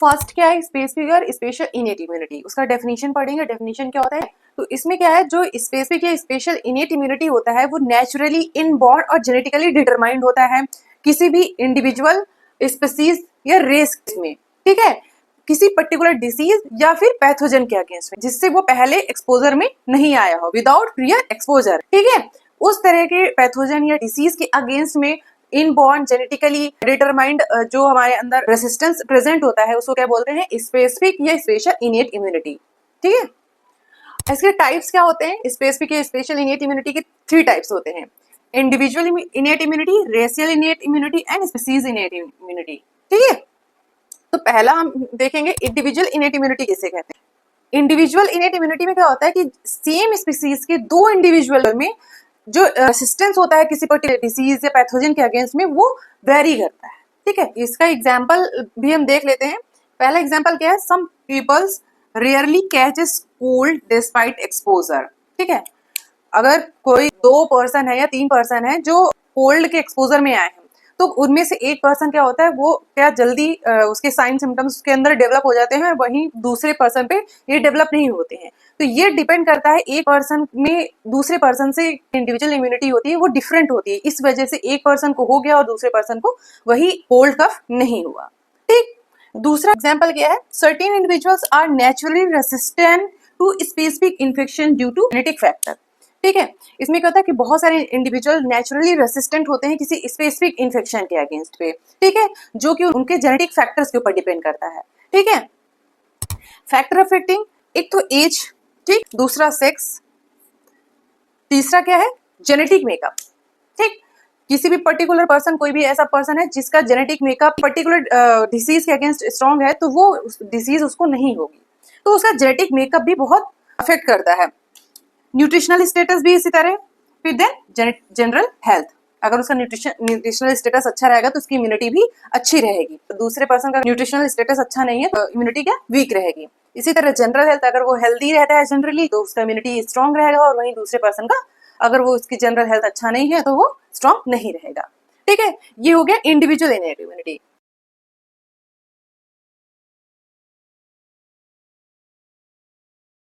First क्या है, specific और स्पेशल इनेट इम्यूनिटी, उसका डेफिनेशन पढ़ेंगे। डेफिनेशन क्या होता है, तो इसमें क्या है, जो स्पेसिफिक या स्पेशल इनेट इम्यूनिटी होता है वो नेचुरली इनबॉर्न और जेनेटिकली डिटरमाइंड होता है किसी भी इंडिविजुअल, स्पीसीज या रेस में, ठीक है, किसी पर्टिकुलर डिसीज या फिर पैथोजन के अगेंस्ट में, जिससे वो पहले एक्सपोजर में नहीं आया हो, विदाउट प्रियर एक्सपोजर, ठीक है। उस तरह के पैथोजन या डिसीज के अगेंस्ट में इनबॉर्न जेनेटिकली डिटरमाइंड जो हमारे अंदर रेसिस्टेंस प्रेजेंट होता है उसको क्या बोलते हैं, स्पेसिफिक या स्पेशल इनेट इम्यूनिटी, ठीक है। इसके टाइप्स क्या होते हैं, स्पेसिफिक या स्पेशल इनेट इम्यूनिटी के 3 टाइप्स होते हैं, individual innate immunity, racial innate immunity and species innate immunity, ठीक है। तो पहला हम देखेंगे इंडिविजुअल इनेट इम्यूनिटी किसे कहते हैं। इंडिविजुअल इनेट इम्यूनिटी में क्या होता है कि सेम स्पीसीज के 2 इंडिविजुअल में जो रेसिस्टेंस होता है किसी पर्टिकुलर डिसीज या पैथोजन के अगेंस्ट में वो वेरी करता है, ठीक है। इसका एग्जांपल भी हम देख लेते हैं। पहला एग्जांपल क्या है, some peoples rarely catches cold despite exposure, ठीक है। अगर कोई 2 पर्सन है या 3 पर्सन है जो कोल्ड के एक्सपोजर में आए हैं, तो उनमें से एक पर्सन क्या होता है, वो क्या जल्दी उसके साइन सिम्टम्स उसके अंदर डेवलप हो जाते हैं, वहीं दूसरे पर्सन पे ये डेवलप नहीं होते हैं। तो ये डिपेंड करता है, एक पर्सन में दूसरे पर्सन से इंडिविजुअल इम्यूनिटी होती है वो डिफरेंट होती है, इस वजह से एक पर्सन को हो गया और दूसरे पर्सन को वही कोल्ड कफ नहीं हुआ, ठीक। दूसरा एग्जाम्पल क्या है, certain individuals are naturally resistant to specific infection due to genetic factor, ठीक है। इसमें क्या होता है कि बहुत सारे इंडिविजुअल नेचुरली रेसिस्टेंट होते हैं किसी स्पेसिफिक इन्फेक्शन के अगेंस्ट पे, ठीक है, जो कि उनके जेनेटिक फैक्टर्स के ऊपर डिपेंड करता है, ठीक है। फैक्टर अफेक्टिंग, एक तो एज, ठीक, दूसरा सेक्स, तीसरा क्या है, जेनेटिक मेकअप, ठीक। किसी भी पर्टिकुलर पर्सन, कोई भी ऐसा पर्सन है जिसका जेनेटिक मेकअप पर्टिकुलर डिसीज के अगेंस्ट स्ट्रॉन्ग है, तो वो डिसीज उसको नहीं होगी, तो उसका जेनेटिक मेकअप भी बहुत अफेक्ट करता है। न्यूट्रिशनल स्टेटस भी इसी तरह, फिर देन जनरल हेल्थ, अगर उसका न्यूट्रिशनल स्टेटस अच्छा रहेगा तो उसकी इम्यूनिटी भी अच्छी रहेगी, तो दूसरे पर्सन का न्यूट्रिशनल स्टेटस अच्छा नहीं है तो इम्यूनिटी क्या वीक रहेगी। इसी तरह जनरल हेल्थ, अगर वो हेल्दी रहता है जनरली तो उसका इम्यूनिटी स्ट्रॉन्ग रहेगा, और वहीं दूसरे पर्सन का अगर वो उसकी जनरल हेल्थ अच्छा नहीं है तो वो स्ट्रॉन्ग नहीं रहेगा, ठीक है। ये हो गया इंडिविजुअल इनेट इम्यूनिटी।